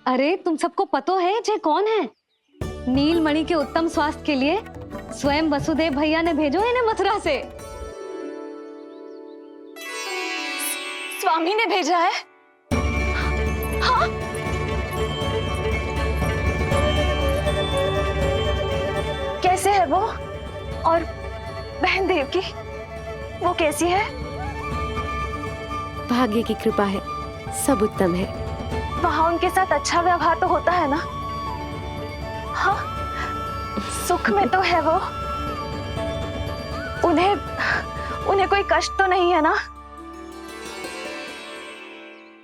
अरे तुम सबको पतो है जे कौन है? नीलमणि के उत्तम स्वास्थ्य के लिए स्वयं वसुदेव भैया ने भेजो इन्हें मथुरा से। स्वामी ने भेजा है? हाँ? कैसे है वो? और बहन देवकी, वो कैसी है? भाग्य की कृपा है, सब उत्तम है। वहां उनके साथ अच्छा व्यवहार तो होता है ना? हाँ, सुख में तो है वो। उन्हें कोई कष्ट तो नहीं है ना?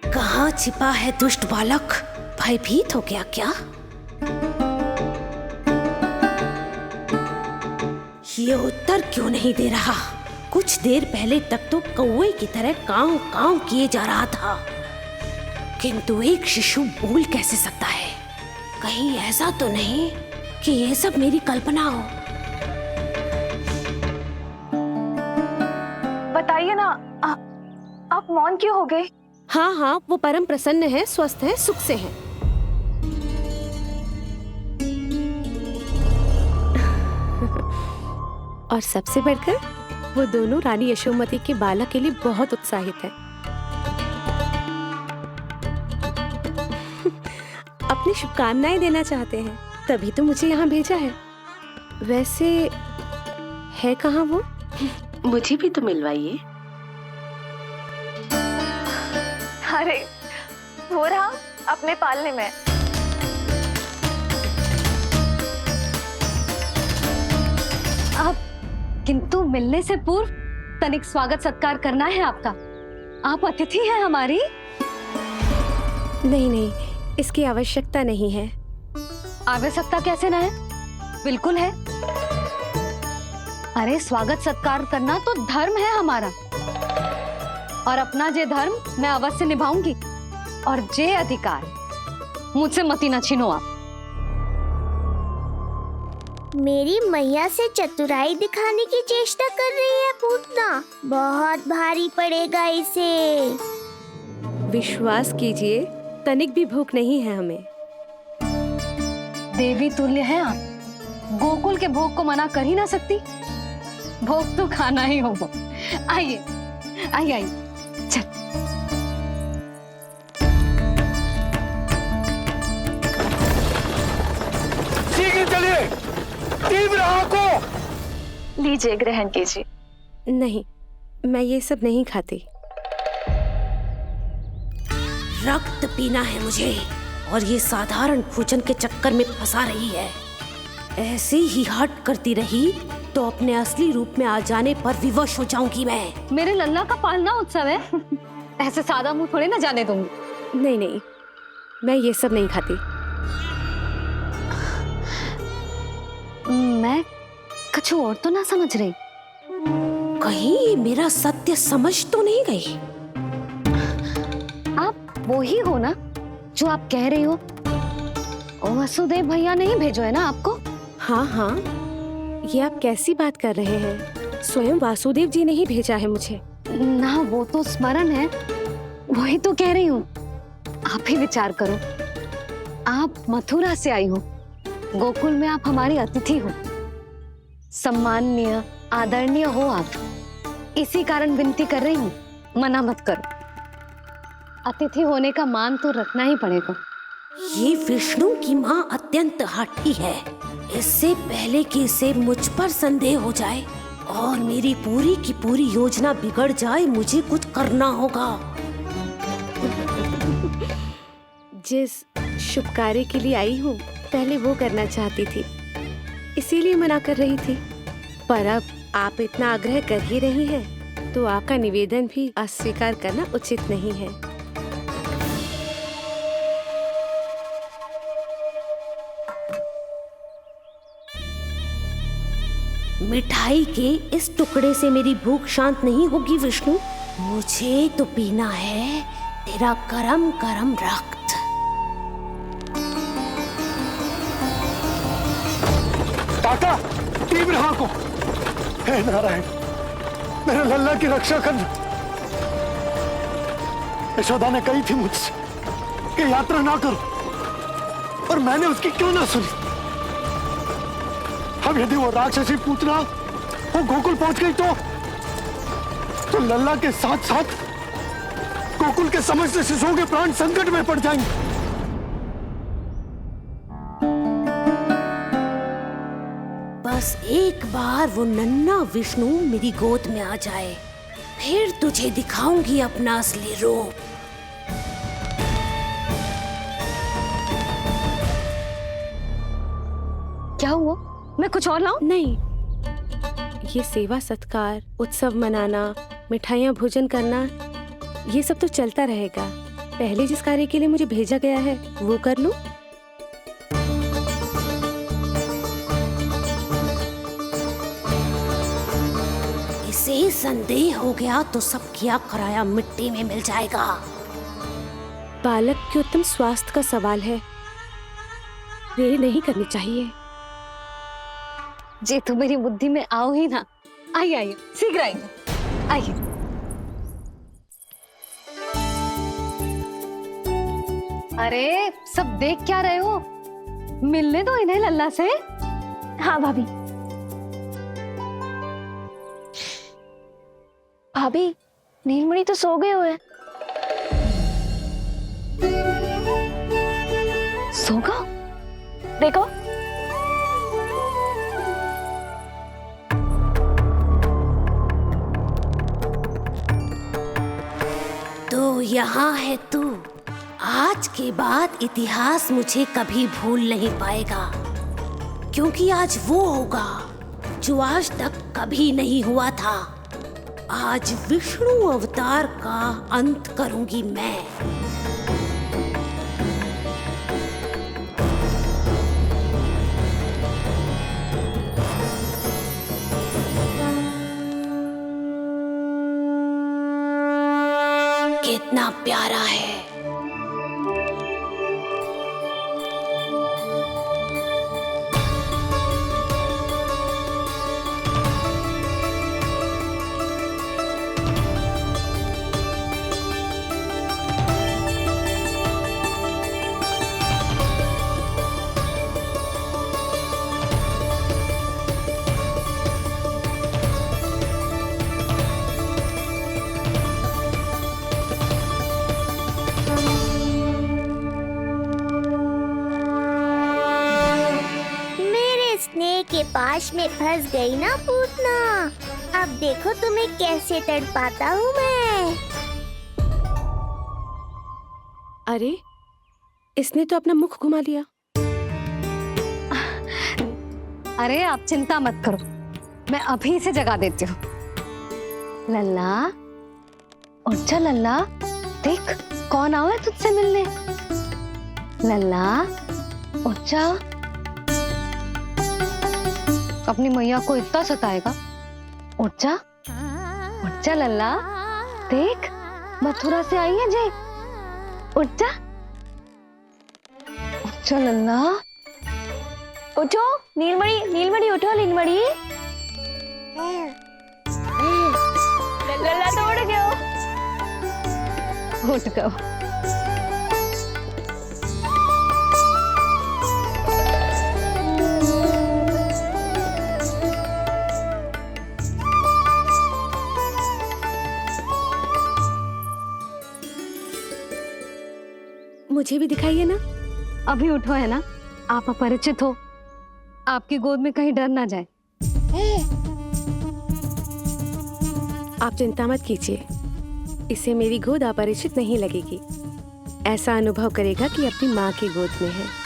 कहाँ छिपा है दुष्ट बालक? भयभीत हो गया क्या? ये उत्तर क्यों नहीं दे रहा? कुछ देर पहले तक तो कौवे की तरह कांव कांव किए जा रहा था, किंतु एक शिशु बोल कैसे सकता है? कहीं ऐसा तो नहीं कि ये सब मेरी कल्पना हो? बताइए ना, आप मौन क्यों हो गए? हाँ हाँ, वो परम प्रसन्न है, स्वस्थ है, सुख से है। और सबसे बढ़कर वो दोनों रानी यशोमती के बालक के लिए बहुत उत्साहित है। अपनी शुभकामनाएं देना चाहते हैं, तभी तो मुझे यहाँ भेजा है। वैसे है कहाँ वो? मुझे भी तो मिलवाइए। अरे वो रहा अपने पालने में। आप किंतु मिलने से पूर्व तनिक स्वागत सत्कार करना है आपका। आप अतिथि हैं हमारी। नहीं नहीं, इसकी आवश्यकता नहीं है। आवश्यकता कैसे ना है? बिल्कुल है। अरे स्वागत सत्कार करना तो धर्म है हमारा, और अपना जे धर्म मैं अवश्य निभाऊंगी, और जे अधिकार मुझसे मती न छीनो आप। मेरी मैया से चतुराई दिखाने की चेष्टा कर रही है पूतना। बहुत भारी पड़ेगा इसे। विश्वास कीजिए, तनिक भी भूख नहीं है हमें। देवी तुल्य है आप, गोकुल के भोग को मना कर ही ना सकती। भोग तो खाना ही होगा। आइए आइए आइए, चल। शीघ्र चलिए, तीव्र को लीजिए, ग्रहण कीजिए। नहीं, मैं ये सब नहीं खाती। रक्त पीना है मुझे, और ये साधारण भोजन के चक्कर में फंसा रही है। ऐसे ही हट करती रही तो अपने असली रूप में आ जाने पर विवश हो जाऊंगी मैं। मेरे लल्ला का पालना उत्सव है, ऐसे सादा मुंह थोड़े ना जाने दूंगी। नहीं नहीं, मैं ये सब नहीं खाती। मैं कुछ और तो ना समझ रही। कहीं ये मेरा सत्य समझ तो नहीं गई? आप वो ही हो ना जो आप कह रही हो? वसुदेव भैया ने ही भेजो है ना आपको? हाँ हाँ, ये आप कैसी बात कर रहे हैं? स्वयं वासुदेव जी ने ही भेजा है मुझे। ना वो तो स्मरण है, वही तो कह रही हूँ। आप ही विचार करो, आप मथुरा से आई हो, गोकुल में आप हमारी अतिथि हो, सम्माननीय आदरणीय हो आप। इसी कारण विनती कर रही हूँ, मना मत करो। अतिथि होने का मान तो रखना ही पड़ेगा। ये विष्णु की माँ अत्यंत हठी है। इससे पहले कि इसे मुझ पर संदेह हो जाए और मेरी पूरी की पूरी योजना बिगड़ जाए, मुझे कुछ करना होगा। जिस शुभ कार्य के लिए आई हूँ, पहले वो करना चाहती थी, इसीलिए मना कर रही थी। पर अब आप इतना आग्रह कर ही रही हैं, तो आपका निवेदन भी अस्वीकार करना उचित नहीं है। मिठाई के इस टुकड़े से मेरी भूख शांत नहीं होगी विष्णु। मुझे तो पीना है तेरा गरम गरम रक्त। काका, तीव्र को। हे नारायण, मेरे लल्ला की रक्षा करना। यशोदा ने कही थी मुझसे कि यात्रा ना करो, और मैंने उसकी क्यों ना सुनी। अब यदि वो राक्षसी पूतना वो गोकुल पहुंच गई तो लल्ला के साथ साथ गोकुल के समस्त शिशुओं के प्राण संकट में पड़ जाएंगे। बस एक बार वो नन्हा विष्णु मेरी गोद में आ जाए, फिर तुझे दिखाऊंगी अपना असली रूप। क्या हुआ? मैं कुछ और लाऊं? नहीं, ये सेवा सत्कार, उत्सव मनाना, मिठाइयाँ भोजन करना, ये सब तो चलता रहेगा। पहले जिस कार्य के लिए मुझे भेजा गया है वो कर लूं। इसे संदेह हो गया तो सब किया कराया मिट्टी में मिल जाएगा। बालक के उत्तम स्वास्थ्य का सवाल है, देरी नहीं करनी चाहिए। जे तो मेरी बुद्धि में आओ ही ना। आइए आइए, शीघ्र आइए, आइए। अरे सब देख क्या रहे हो? मिलने दो इन्हें लल्ला से। हाँ भाभी। भाभी, नीलमणि तो सो गए हुए। सो गया? देखो। तो यहाँ है तू। आज के बाद इतिहास मुझे कभी भूल नहीं पाएगा, क्योंकि आज वो होगा जो आज तक कभी नहीं हुआ था। आज विष्णु अवतार का अंत करूंगी मैं। कितना प्यारा है। के पास में फंस गई ना पूतना। अब देखो तुम्हें कैसे तड़पाता हूँ मैं। अरे, इसने तो अपना मुख घुमा लिया। अरे आप चिंता मत करो, मैं अभी इसे जगा देती हूँ। लल्ला, उठ जा लल्ला, देख कौन आया है तुझसे मिलने। लल्ला, उठ जा। अपनी मैया को इतना सताएगा? उठ जा लल्ला, देख मथुरा से आई है जय। उठ जा लल्ला। उठो नीलमणि, नीलमणि उठो नीलमणि। लल्ला तो उठ गयो। उठ गयो। मुझे भी दिखाइए ना। अभी उठो है ना, आप अपरिचित हो, आपकी गोद में कहीं डर ना जाए। आप चिंता मत कीजिए, इसे मेरी गोद अपरिचित नहीं लगेगी। ऐसा अनुभव करेगा कि अपनी माँ की गोद में है।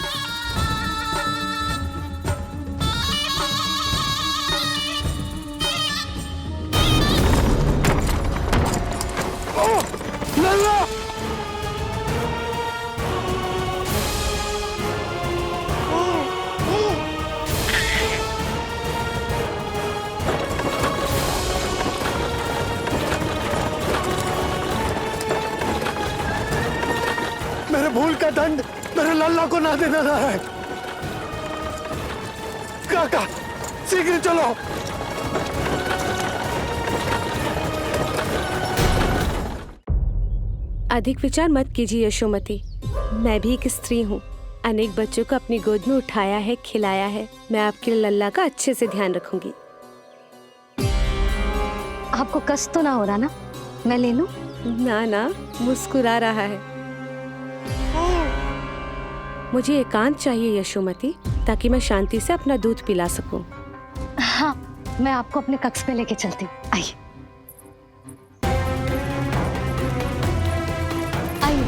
मेरे भूल का दंड मेरे लल्ला को ना देना रहा है। काका, शीघ्र चलो। अधिक विचार मत कीजिए यशोमती, मैं भी एक स्त्री हूँ। अनेक बच्चों को अपनी गोद में उठाया है, खिलाया है। मैं आपके लल्ला का अच्छे से ध्यान रखूंगी। आपको कष्ट तो ना हो रहा ना? मैं ले लूं? ना ना, मुस्कुरा रहा है। मुझे एकांत चाहिए यशोमती, ताकि मैं शांति से अपना दूध पिला सकूं। हाँ, मैं आपको अपने कक्ष में लेके चलती हूँ। आइए आइए,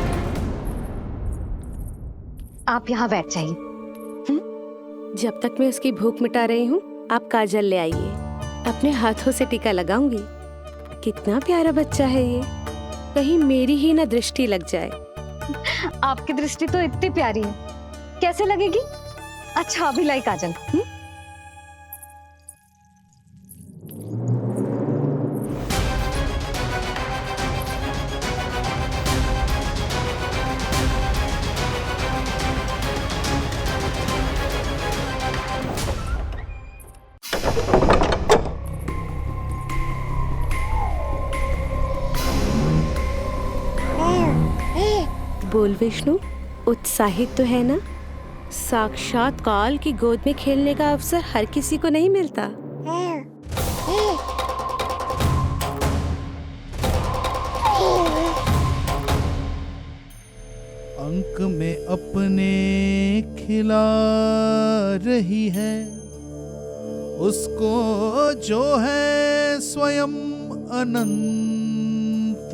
आप यहाँ बैठ जाइए। जब तक मैं उसकी भूख मिटा रही हूँ, आप काजल ले आइए। अपने हाथों से टीका लगाऊंगी। कितना प्यारा बच्चा है ये, कहीं मेरी ही ना दृष्टि लग जाए। आपकी दृष्टि तो इतनी प्यारी है, कैसे लगेगी? अच्छा अभी लाई काजल। बोल विष्णु, उत्साहित तो है ना? साक्षात काल की गोद में खेलने का अवसर हर किसी को नहीं मिलता। अंक में अपने खिला रही है, उसको जो है स्वयं अनंत।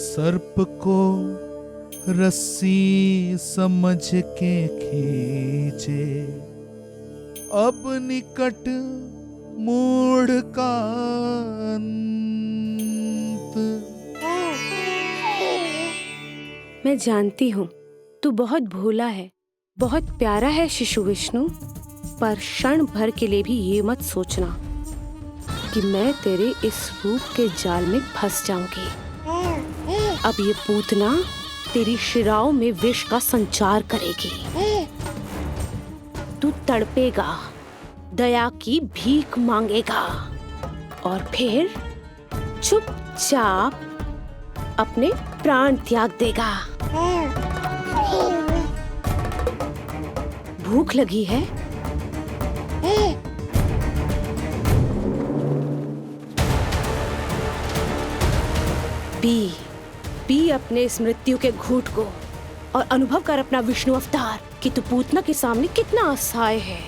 सर्प को रस्सी समझ के खींचे, अब निकट मूढ़ का अंत। मैं जानती हूँ तू बहुत भोला है, बहुत प्यारा है शिशु विष्णु, पर क्षण भर के लिए भी ये मत सोचना कि मैं तेरे इस रूप के जाल में फंस जाऊंगी। अब ये पूतना तेरी शिराओं में विष का संचार करेगी। तू तड़पेगा, दया की भीख मांगेगा और फिर चुपचाप अपने प्राण त्याग देगा। भूख लगी है? पी अपने इस मृत्यु के घूंट को और अनुभव कर अपना विष्णु अवतार कि तू पूतना के सामने कितना असहाय है।